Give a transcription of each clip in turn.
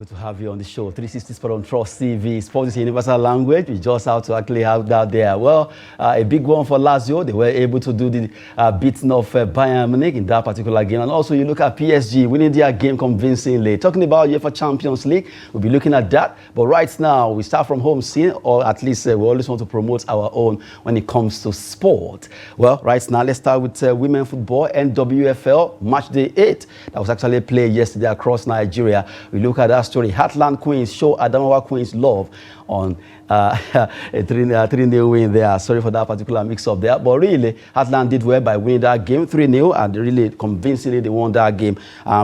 Good to have you on the show. 360 Sport on Trust TV. Sport is a universal language. We just have to actually have that there. Well, a big one for Lazio. They were able to do the beating of Bayern Munich in that particular game. And also you look at PSG winning their game convincingly. Talking about UEFA Champions League, we'll be looking at that. But right now, we start from home scene, or at least we always want to promote our own when it comes to sport. Well, right now, let's start with women football, NWFL, match day 8. That was actually played yesterday across Nigeria. We look at that story. Heartland Queens show Adamawa Queens love on a 3-0 win there. Sorry for that particular mix-up there. But really, Heartland did well by winning that game 3-0, and really convincingly they won that game.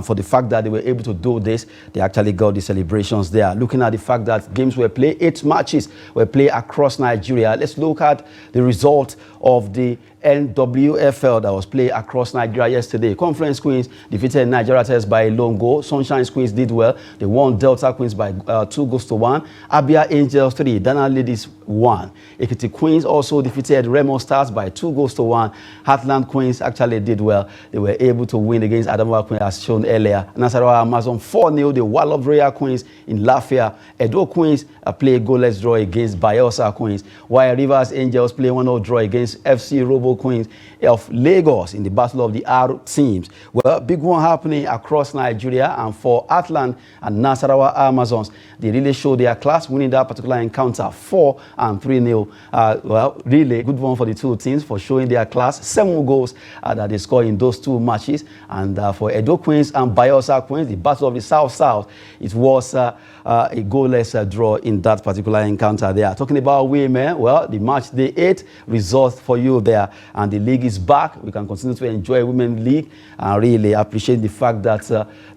For the fact that they were able to do this, they actually got the celebrations there. Looking at the fact that games were played, 8 matches were played across Nigeria. Let's look at the result of the NWFL that was played across Nigeria yesterday. Conference Queens defeated Nigeria Test by a lone goal. Sunshine Queens did well. They won Delta Queens by 2-1. Abia Angels 3, Dana Ladies 1. Ekiti Queens also defeated Remo Stars by 2-1. Heartland Queens actually did well. They were able to win against Adamawa Queens as shown earlier. Nasarawa Amazon 4-0. The Wallop Royal Queens in Lafayette. Edo Queens played goalless draw against Bayelsa Queens, while Rivers Angels play 1-0 draw against FC Robo Queens of Lagos in the battle of the R teams. Well, big one happening across Nigeria, and for Heartland and Nasarawa Amazons, they really showed their class, winning that particular encounter 4-3-0. Well, really good one for the two teams for showing their class. 7 goals that they scored in those 2 matches. And for Edo Queens and Bayelsa Queens, the battle of the South-South, it was a goalless draw in that particular encounter there. Talking about women, well, the match day 8 results for you there, and the league is back. We can continue to enjoy women's league and really appreciate the fact that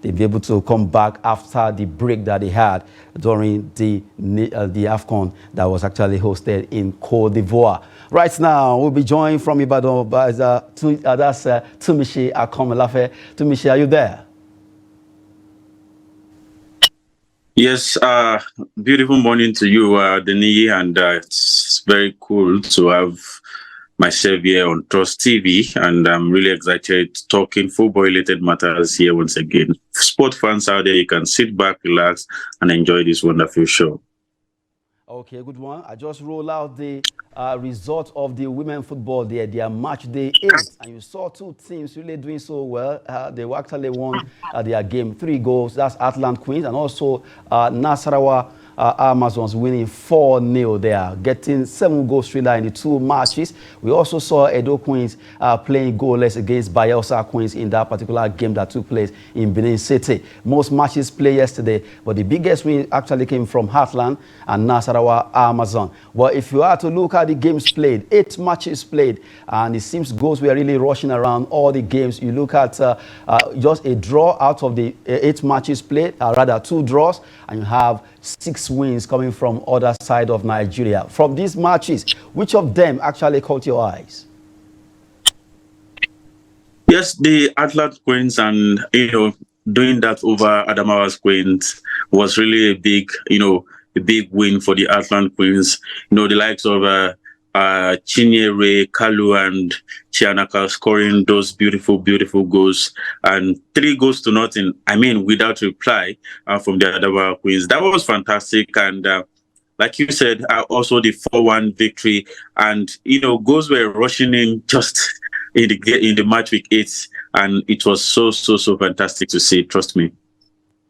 they'll be able to come back after the break that they had during the Afcon that was actually hosted in Côte d'Ivoire. Right now, we'll be joined from Ibadan by that's Tumishi Akomolafe. Tumishi, are you there? Yes, beautiful morning to you, Denis, and it's very cool to have myself here on Trust TV, and I'm really excited talking football-related matters here once again. Sport fans out there, you can sit back, relax, and enjoy this wonderful show. Okay, good one. I just roll out the result of the women football there, their match day 8, and you saw 2 teams really doing so well. They actually won their game 3 goals. That's Heartland Queens and also Nasarawa Amazons winning 4-0 there, getting 7 goals straight in the 2 matches. We also saw Edo Queens playing goalless against Bayelsa Queens in that particular game that took place in Benin City. Most matches played yesterday, but the biggest win actually came from Heartland and Nasarawa Amazon. Well, if you are to look at the games played, 8 matches played, and it seems goals were really rushing around all the games. You look at just a draw out of the 8 matches played, rather 2 draws, and you have 6 wins coming from other side of Nigeria. From these matches, which of them actually caught your eyes? Yes, the Atlas Queens, and doing that over Adamawa's Queens was really a big win for the Atlas Queens. The likes of Chinyere, Kalu, and Chianaka scoring those beautiful goals, and 3-0. I mean, without reply from the Adamawa Queens. That was fantastic, and like you said, also the 4-1 victory, and goals were rushing in just in the match week 8, and it was so fantastic to see. Trust me.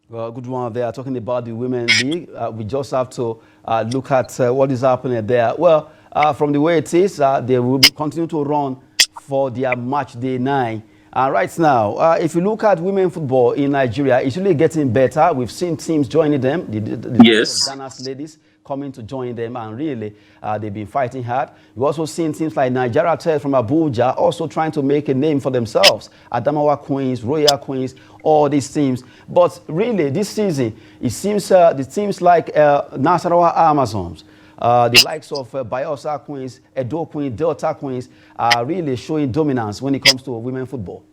Well, good one there. Talking about the Women's League, we just have to look at what is happening there. Well, from the way it is, they will continue to run for their match day 9. Right now, if you look at women football in Nigeria, it's really getting better. We've seen teams joining them. Yes. Ghana's ladies coming to join them, and really they've been fighting hard. We've also seen teams like Nigeria Test from Abuja also trying to make a name for themselves. Adamawa Queens, Royal Queens, all these teams. But really, this season, it seems the teams like Nasarawa Amazons, the likes of Bayelsa Queens, Edo Queens, Delta Queens are really showing dominance when it comes to women football.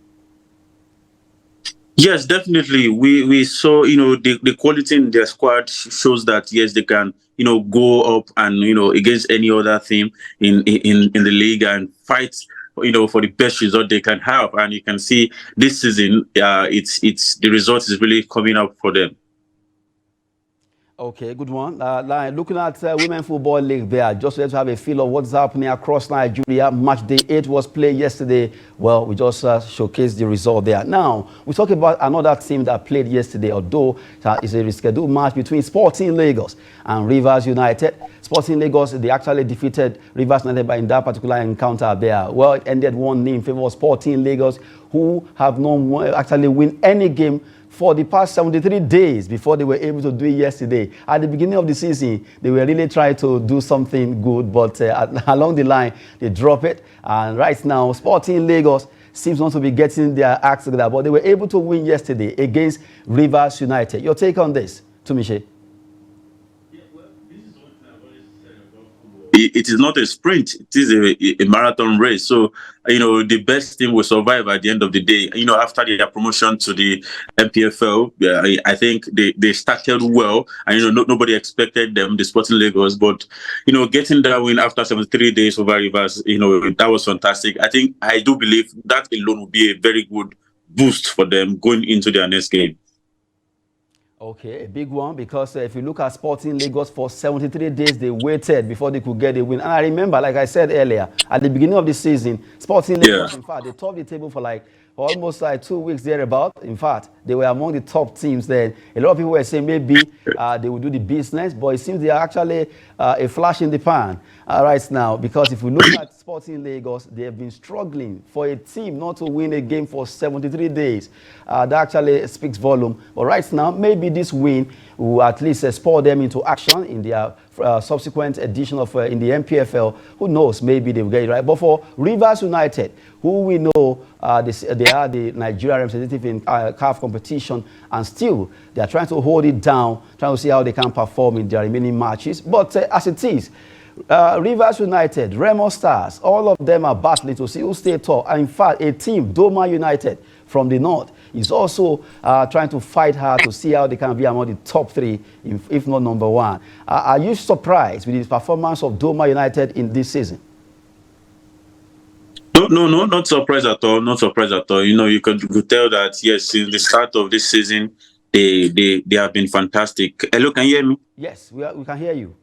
Yes, definitely. We saw, the quality in their squad shows that, yes, they can, go up and, against any other team in the league and fight, for the best result they can have. And you can see this season, it's the result is really coming up for them. Okay, good one. Looking at Women Football League there, just let's have a feel of what's happening across Nigeria. Match day 8 was played yesterday. Well, we just showcased the result there. Now, we talk about another team that played yesterday, although it's a rescheduled match between Sporting Lagos and Rivers United. Sporting Lagos, they actually defeated Rivers United in that particular encounter there. Well, it ended 1-0 in favor of Sporting Lagos, who have not actually win any game for the past 73 days before they were able to do it yesterday. At the beginning of the season, they were really trying to do something good, but along the line, they drop it. And right now, Sporting Lagos seems not to be getting their acts together, but they were able to win yesterday against Rivers United. Your take on this, Tumishe? It is not a sprint, it is a marathon race. So the best team will survive at the end of the day. After their promotion to the NPFL, I think they started well, and nobody expected them, the Sporting Lagos, but getting that win after 73 days over Rivers, that was fantastic. I do believe that alone will be a very good boost for them going into their next game. Okay, a big one, because if you look at Sporting Lagos, for 73 days they waited before they could get a win. And I remember, like I said earlier, at the beginning of the season, Sporting Lagos, in fact, they topped the table for almost 2 weeks thereabout. In fact, they were among the top teams then. A lot of people were saying maybe they would do the business, but it seems they are actually a flash in the pan right now, because if you look at Sporting Lagos, they have been struggling for a team not to win a game for 73 days. That actually speaks volume. But right now, maybe this win will at least spur them into action in their subsequent edition of in the NPFL. Who knows? Maybe they will get it right. But for Rivers United, who we know they are the Nigeria representative in CAF competition, and still they are trying to hold it down, trying to see how they can perform in their remaining matches. But as it is, Rivers United, Remo Stars, all of them are battling to see who stay top. And in fact, a team, Doma United from the north, is also trying to fight hard to see how they can be among the top 3, if not number 1. Are you surprised with the performance of Doma United in this season? No, not surprised at all. Not surprised at all. You could tell that, yes, since the start of this season, they have been fantastic. Hello, can you hear me? Yes, we can hear you.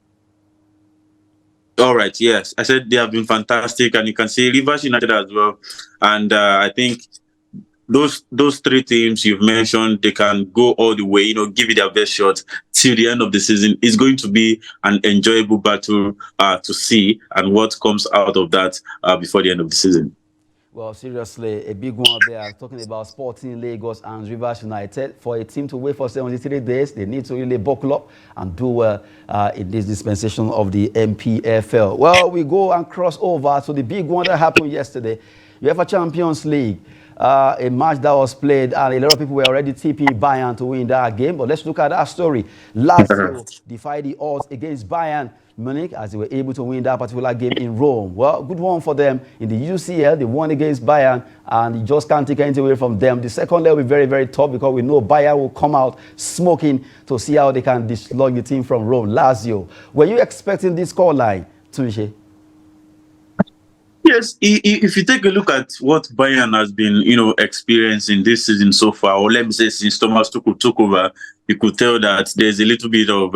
All right, yes. I said they have been fantastic, and you can see Rivers United as well. And I think those 3 teams you've mentioned, they can go all the way, give it their best shot till the end of the season. It's going to be an enjoyable battle to see, and what comes out of that before the end of the season. Well, seriously, a big one there. Talking about Sporting Lagos and Rivers United. For a team to wait for 73 days, they need to really buckle up and do well in this dispensation of the NPFL. Well, we go and cross over to the big one that happened yesterday. UEFA Champions League. A match that was played, and a lot of people were already tipping Bayern to win that game. But let's look at that story. Lazio defied the odds against Bayern Munich as they were able to win that particular game in Rome. Well, good one for them. In the UCL, they won against Bayern, and you just can't take anything away from them. The second leg will be very, very tough, because we know Bayern will come out smoking to see how they can dislodge the team from Rome. Lazio, were you expecting this scoreline, Tumishe? Yes, if you take a look at what Bayern has been, experiencing this season so far, or let me say since Thomas Tuchel took over, you could tell that there's a little bit of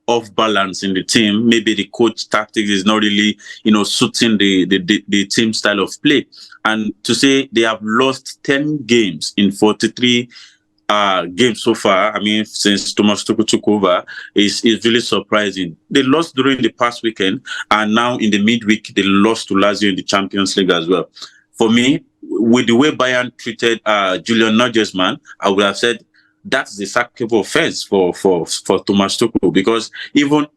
off balance in the team. Maybe the coach tactics is not really, suiting the team style of play. And to say they have lost 10 games in 43 games so far, since Thomas Tuchel took over, is really surprising. They lost during the past weekend, and now in the midweek, they lost to Lazio in the Champions League as well. For me, with the way Bayern treated Julian Nagelsmann, I would have said that's a sackable offense for Thomas Tuchel, because even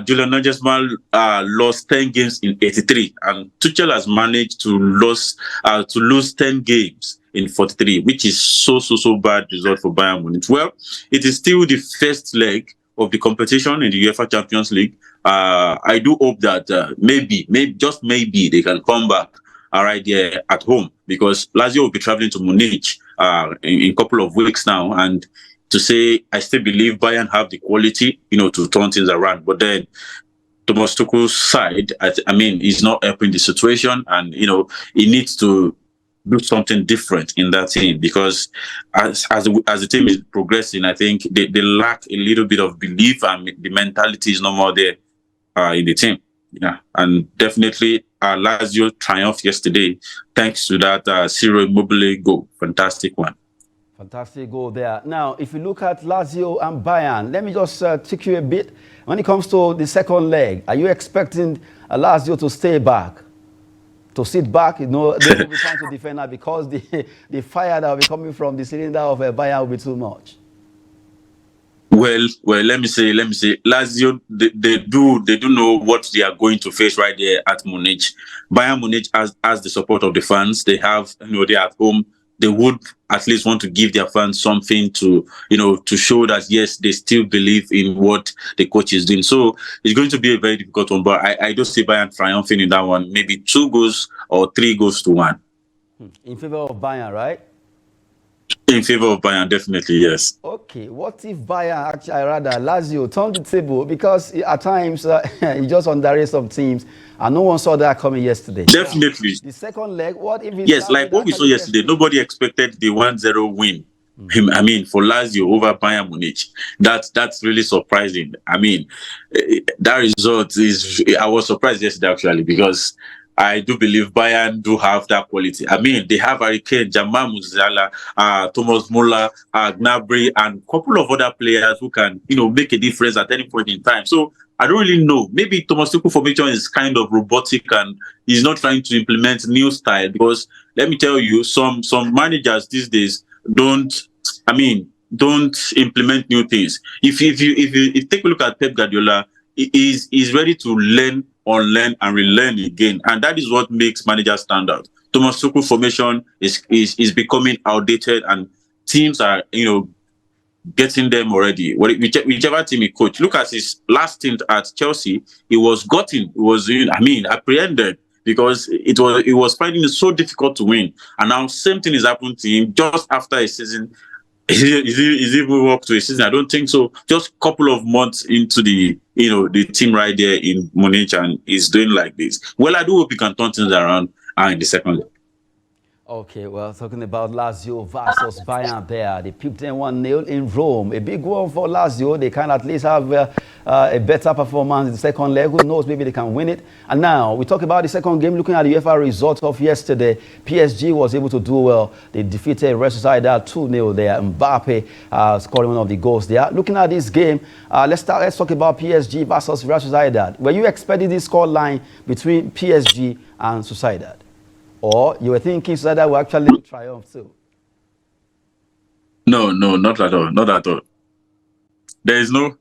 Julian Nagelsmann lost 10 games in 83, and Tuchel has managed to lose 10 games in 43, which is so bad result for Bayern Munich. Well, it is still the first leg of the competition in the UEFA Champions League. I do hope that maybe just maybe they can come back right there at home, because Lazio will be traveling to Munich in a couple of weeks now, and to say I still believe Bayern have the quality, to turn things around. But then Thomas Tuchel's side, he's not helping the situation, and he needs to do something different in that team, because as the team is progressing, I think they lack a little bit of belief, and the mentality is no more there in the team. Yeah, and definitely Lazio triumphed yesterday thanks to that Ciro Immobile goal. Fantastic one. Fantastic goal there. Now, if you look at Lazio and Bayern, let me just take you a bit. When it comes to the second leg, are you expecting Lazio to stay back? To sit back? You know, they will be trying to defend that because the fire that will be coming from the cylinder of Bayern will be too much. Well, let me say, Lazio, they do know what they are going to face right there at Munich. Bayern Munich has the support of the fans. They have, they're at home. They would at least want to give their fans something to, to show that, yes, they still believe in what the coach is doing. So it's going to be a very difficult one, but I do see Bayern triumphing in that one, maybe 2 goals or 3 goals to 1. In favor of Bayern, right? In favor of Bayern, definitely, yes. Okay, what if Bayern, actually, rather Lazio, turned the table? Because at times, he just underrated some teams, and no one saw that coming yesterday. Definitely. The second leg, what if yes, like what we saw yesterday, nobody expected the 1-0 win. I mean, for Lazio over Bayern Munich. That's really surprising. I mean, that result is, I was surprised yesterday, actually, because I do believe Bayern do have that quality. I mean, they have Harry Kane, Jamal Musiala, Thomas Muller, Gnabry, and a couple of other players who can, make a difference at any point in time. So I don't really know. Maybe Thomas Tuchel formation is kind of robotic and he's not trying to implement new style, because let me tell you, some managers these days don't implement new things. If you take a look at Pep Guardiola, he's ready to learn, unlearn, and relearn again, and that is what makes managers stand out. Thomas Tuchel formation is becoming outdated, and teams are getting them already. Whichever team he coached. Look at his last stint at Chelsea. He was gotten. He was apprehended, because it was finding it so difficult to win. And now same thing is happening to him just after a season. Is he moving up to a season? I don't think so. Just a couple of months into the team right there in Munich, and he's doing like this. Well, I do hope he can turn things around in the second leg. Okay, well, talking about Lazio versus Bayern there, they picked them 1-0 in Rome. A big one for Lazio. They can at least have a better performance in the second leg. Who knows, maybe they can win it. And now, we talk about the second game, looking at the UEFA result of yesterday. PSG was able to do well. They defeated Real Sociedad 2-0 there. Mbappe scoring one of the goals there. Looking at this game, let's talk about PSG versus Real Sociedad. Were you expecting this score line between PSG and Sociedad? Or you were thinking Sociedad will actually triumph too? No, not at all. Not at all. There is no...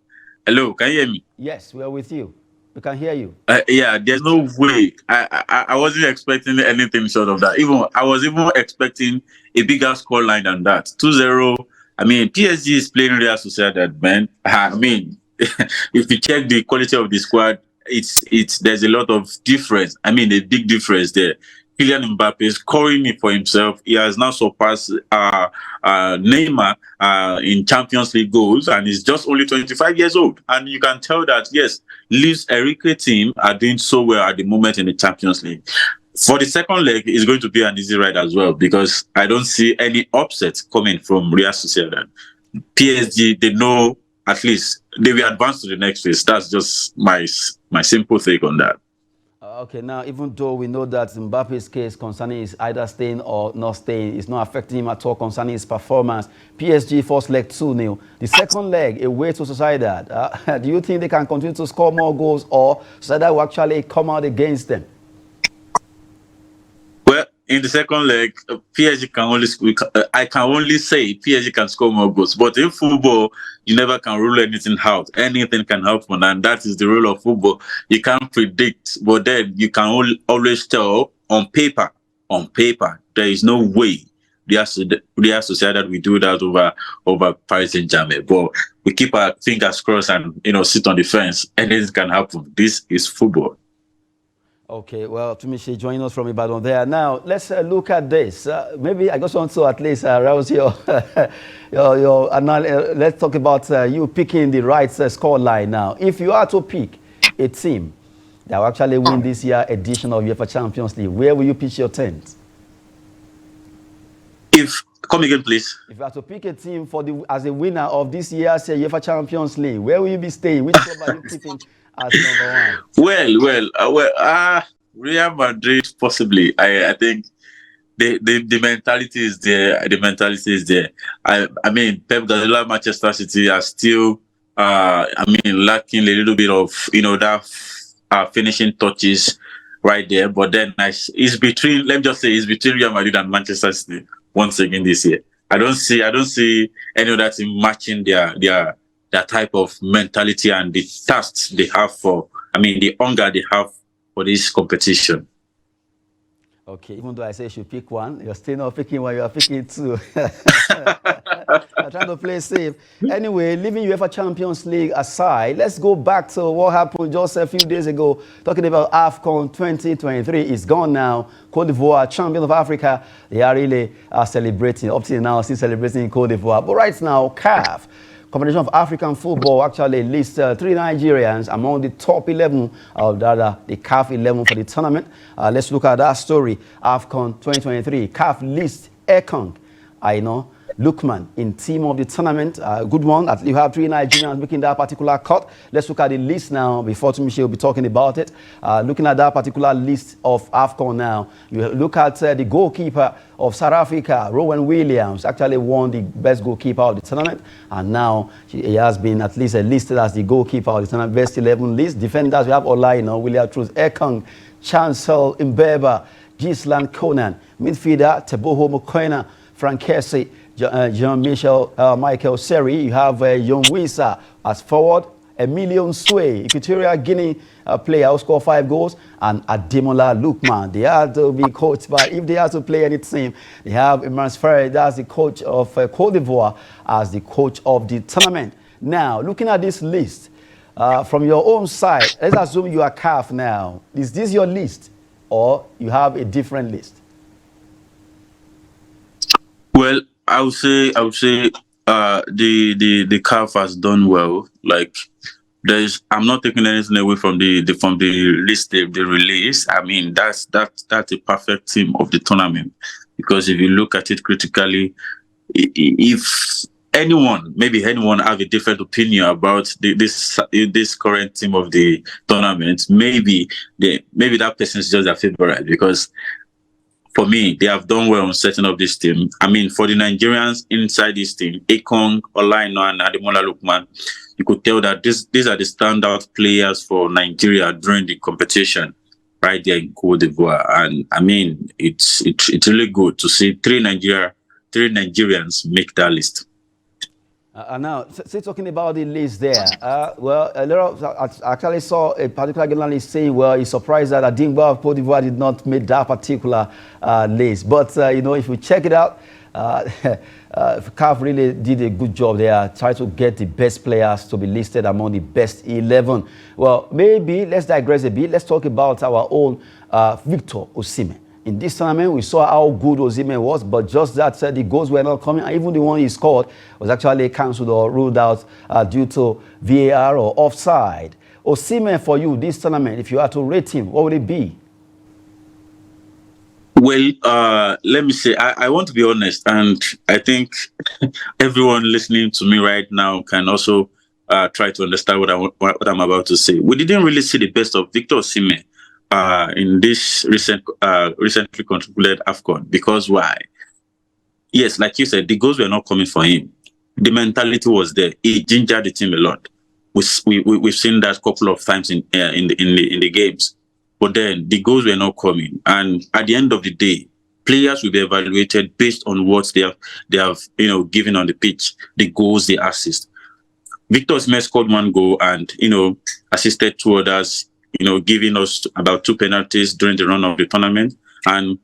Hello, can you hear me? Yes, we are with you. We can hear you. Yeah, there's no way. I wasn't expecting anything short of that. I was even expecting a bigger score line than that. 2-0. I mean, PSG is playing Real Sociedad, man. I mean, if you check the quality of the squad, there's a lot of difference. I mean, a big difference there. Kylian Mbappe is scoring it for himself. He has now surpassed Neymar in Champions League goals, and he's just only 25 years old. And you can tell that, yes, Luis Enrique team are doing so well at the moment in the Champions League. For the second leg, it's going to be an easy ride as well, because I don't see any upsets coming from Real Sociedad. PSG, they know at least they will advance to the next phase. That's just my simple take on that. Okay, now, even though we know that Mbappe's case concerning his either staying or not staying is not affecting him at all concerning his performance, PSG first leg 2-0. The second leg, away to Sociedad. Do you think they can continue to score more goals, or Sociedad will actually come out against them? Well, in the second leg, PSG can I can only say PSG can score more goals. But in football, you never can rule anything out. Anything can happen, and that is the rule of football. You can't predict, but then you can always tell on paper. On paper, there is no way Real Sociedad will do that over Paris Saint-Germain. But we keep our fingers crossed and sit on the fence. Anything can happen. This is football. Okay, well, Tumishi joining us from Ibadan there. Now, let's look at this. Maybe I just want to at least rouse your let's talk about you picking the right score line now. If you are to pick a team that will actually win this year edition of UEFA Champions League, where will you pitch your tent? If come again, please. If you have to pick a team for as a winner of this year's UEFA Champions League, where will you be staying? Which club are you keeping as number one? Real Madrid possibly. I think the mentality is there. The mentality is there. I mean, Pep Guardiola, Manchester City are still lacking a little bit of that finishing touches right there. But then it's between, let me just say, it's between Real Madrid and Manchester City once again this year. I don't see any other team matching their type of mentality and the tasks they have for. I mean, the hunger they have for this competition. Okay, even though I say you should pick one, you're still not picking one, you're picking two. I'm trying to play safe. Anyway, leaving UEFA Champions League aside, let's go back to what happened just a few days ago. Talking about Afcon 2023. It's gone now. Côte d'Ivoire, champion of Africa, they are really celebrating. Up till now, still celebrating in Côte d'Ivoire. But right now, CAF, Confederation of African Football, actually lists 3 Nigerians among the top 11 of the CAF 11 for the tournament. Let's look at that story. Afcon 2023. CAF lists Ekong, Aina, Lookman in team of the tournament. Good one. You have 3 Nigerians making that particular cut. Let's look at the list now before Tumiche will be talking about it. Looking at that particular list of Afcon now, you look at the goalkeeper of South Africa, Rowan Williams, actually won the best goalkeeper of the tournament. And now he has been at least listed as the goalkeeper of the tournament, best 11 list. Defenders, we have Olaina, William Truth, Ekong, Chancel Mbeba, Gislan Conan. Midfielder, Teboho Mokoena, Frank Kessie, Jean-Michel Michael Seri. You have Yon Wisa as forward, Emilio Sway, Equatorial Guinea player who scored 5 goals, and Ademola Lookman. They have to be coached by, if they have to play any team, they have Imran Ferry, that's the coach of Côte d'Ivoire, as the coach of the tournament. Now, looking at this list, from your own side, let's assume you are CAF now. Is this your list, or you have a different list? Well, I would say the CAF has done well. Like I'm not taking anything away from the list they released. I mean, that's a perfect team of the tournament, because if you look at it critically, if anyone have a different opinion about this current team of the tournament, maybe that person is just their favorite, because for me, they have done well on setting up this team. I mean, for the Nigerians inside this team, Ekong, Olaina, and Ademola Lookman, you could tell that these are the standout players for Nigeria during the competition right there in Côte d'Ivoire. And I mean, it's really good to see 3 Nigerians make that list. Now, still talking about the list there. Well, a lot of, I actually saw a particular journalist saying, well, he's surprised that Adingba of Côte d'Ivoire did not make that particular list. But, if you check it out, CAF really did a good job there, trying to get the best players to be listed among the best 11. Well, maybe let's digress a bit. Let's talk about our own Victor Osimhen. In this tournament, we saw how good Osimhen was, but just that said, the goals were not coming. And even the one he scored was actually cancelled or ruled out due to VAR or offside. Osimhen, for you, this tournament, if you had to rate him, what would it be? Well, let me say, I want to be honest, and I think everyone listening to me right now can also try to understand what I'm about to say. We didn't really see the best of Victor Osimhen in this recently concluded Afcon. Because why? Yes, like you said, the goals were not coming for him. The mentality was there. He gingered the team a lot. We've seen that a couple of times in the games. But then the goals were not coming. And at the end of the day, players will be evaluated based on what they have given on the pitch, the goals they assist. Victor Osimhen scored 1 goal and assisted 2 others, giving us about 2 penalties during the run of the tournament. And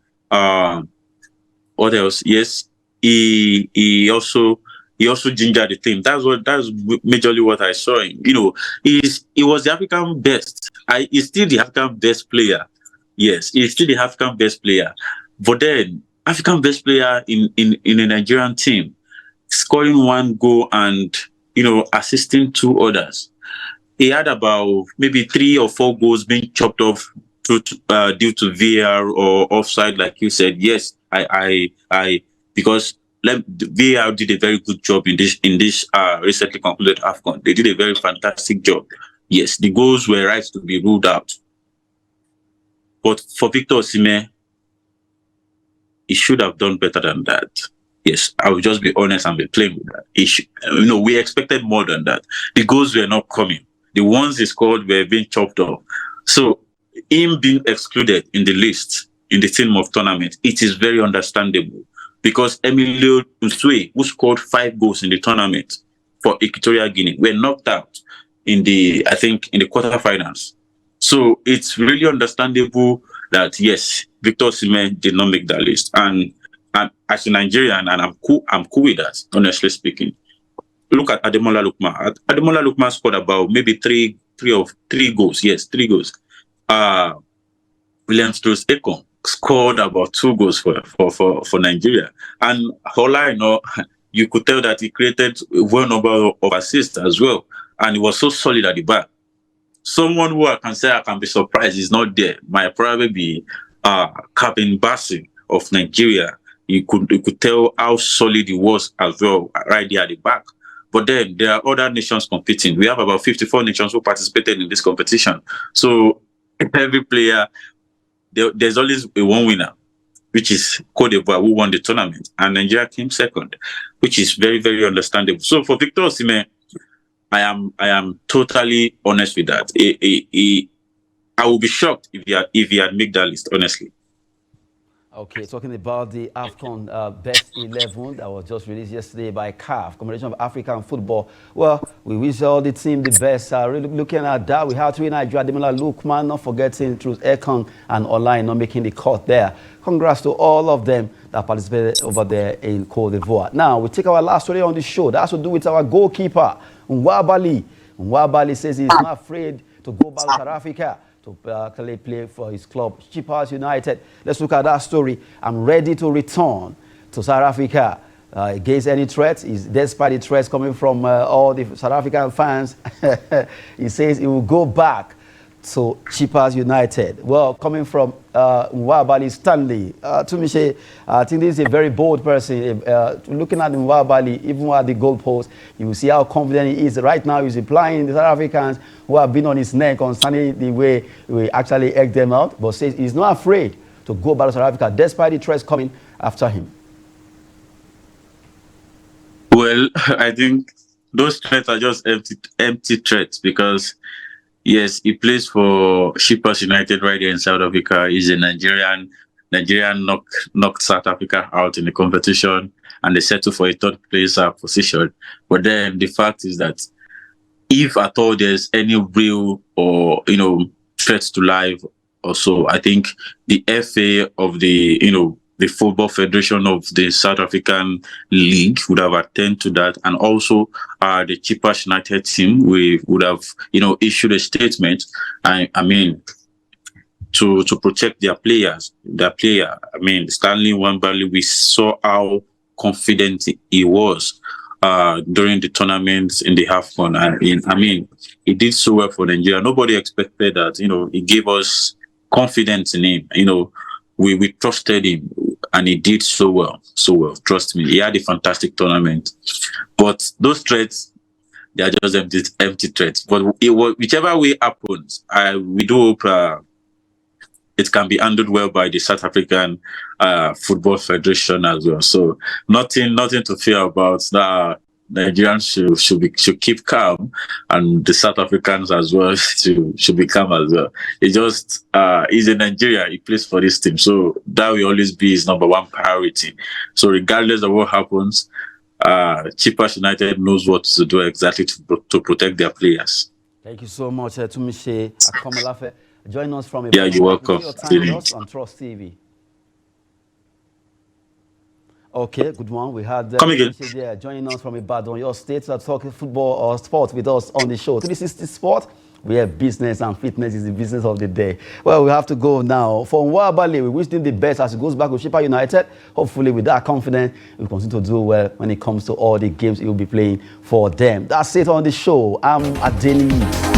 what else? Yes, he also gingered the team. That's majorly what I saw him. He was the African best. He's still the African best player. Yes, he's still the African best player. But then African best player in a Nigerian team, scoring 1 goal and assisting 2 others. He had about maybe 3 or 4 goals being chopped off due to VAR or offside, like you said. Yes, I because VAR did a very good job in this recently concluded Afcon. They did a very fantastic job. Yes, the goals were right to be ruled out. But for Victor Osimhen, he should have done better than that. Yes, I will just be honest and be plain with that. We expected more than that. The goals were not coming. The ones he scored were being chopped off. So him being excluded in the list, in the team of tournament, it is very understandable. Because Emilio Usue, who scored 5 goals in the tournament for Equatorial Guinea, were knocked out in the quarterfinals. So it's really understandable that, yes, Victor Osimhen did not make that list. And as a Nigerian, and I'm cool with that, honestly speaking. Look at Ademola Lookman. Ademola Lookman scored about maybe three goals. Yes, 3 goals. William Strauss Ekong scored about 2 goals for Nigeria. And all I know, you could tell that he created one number of assists as well. And he was so solid at the back. Someone who I can say I can be surprised is not there might probably be Captain Bassing of Nigeria. You could tell how solid he was as well right there at the back. But then there are other nations competing. We have about 54 nations who participated in this competition. So every player, there's always a one winner, which is Cote d'Ivoire, who won the tournament, and Nigeria came second, which is very, very understandable. So for Victor Osimhen, I am totally honest with that. I will be shocked if he had made that list, honestly. Okay, talking about the Afcon best 11 that was just released yesterday by CAF, Combination of African Football. Well, we wish all the team the best. Really looking at that, we have 3 Nigeria, Ademola Lookman, not forgetting through Ekong and Online, not making the cut there. Congrats to all of them that participated over there in Cote d'Ivoire. Now, we take our last story on the show. That has to do with our goalkeeper, Nwabali. Nwabali says he's not afraid to go back to South Africa to actually play for his club, Chippers United. Let's look at that story. I'm ready to return to South Africa against any threats. Despite the threats coming from all the South African fans, he says he will go back to Chippers United. Well, coming from Nwabali Stanley, Tumise, I think this is a very bold person. Looking at Nwabali, even at the goalpost, you will see how confident he is. Right now, he's implying the South Africans who have been on his neck concerning the way we actually egg them out, but says he's not afraid to go back to South Africa, despite the threats coming after him. Well, I think those threats are just empty threats because, yes, he plays for Chippers United right here in South Africa. He's a Nigerian. Nigerian knocked South Africa out in the competition, and they settled for a 3rd place position. But then the fact is that if at all there's any real or threats to life, also I think the FA of the Football Federation of the South African League would have attended to that, and also the Chippers United team we would have issued a statement. I mean, to protect their player. I mean, Stanley Nwabali, we saw how confident he was during the tournaments in the Afcon. I mean, he did so well for Nigeria. Nobody expected that. He gave us confidence in him. We trusted him, and he did so well. Trust me, he had a fantastic tournament. But those threats, they are just empty threats. But whichever way happens, we do hope it can be handled well by the South African Football Federation as well. So nothing to fear about. Nigerians should keep calm, and the South Africans as well should be calm as well. He's in Nigeria. He plays for this team, so that will always be his number 1 priority. So regardless of what happens, Chippers United knows what to do exactly to protect their players. Thank you so much, Tumise Akomolafe. Join us from you're welcome. On Trust TV. Okay, good one. We had there joining us from Ibadan, your state, to talk football or sport with us on the show. 360 Sport, we have business, and fitness is the business of the day. Well, we have to go now. For Nwabali, we wish him the best as he goes back to Chippers United. Hopefully, with that confidence, we'll continue to do well when it comes to all the games he will be playing for them. That's it on the show. I'm Adeni.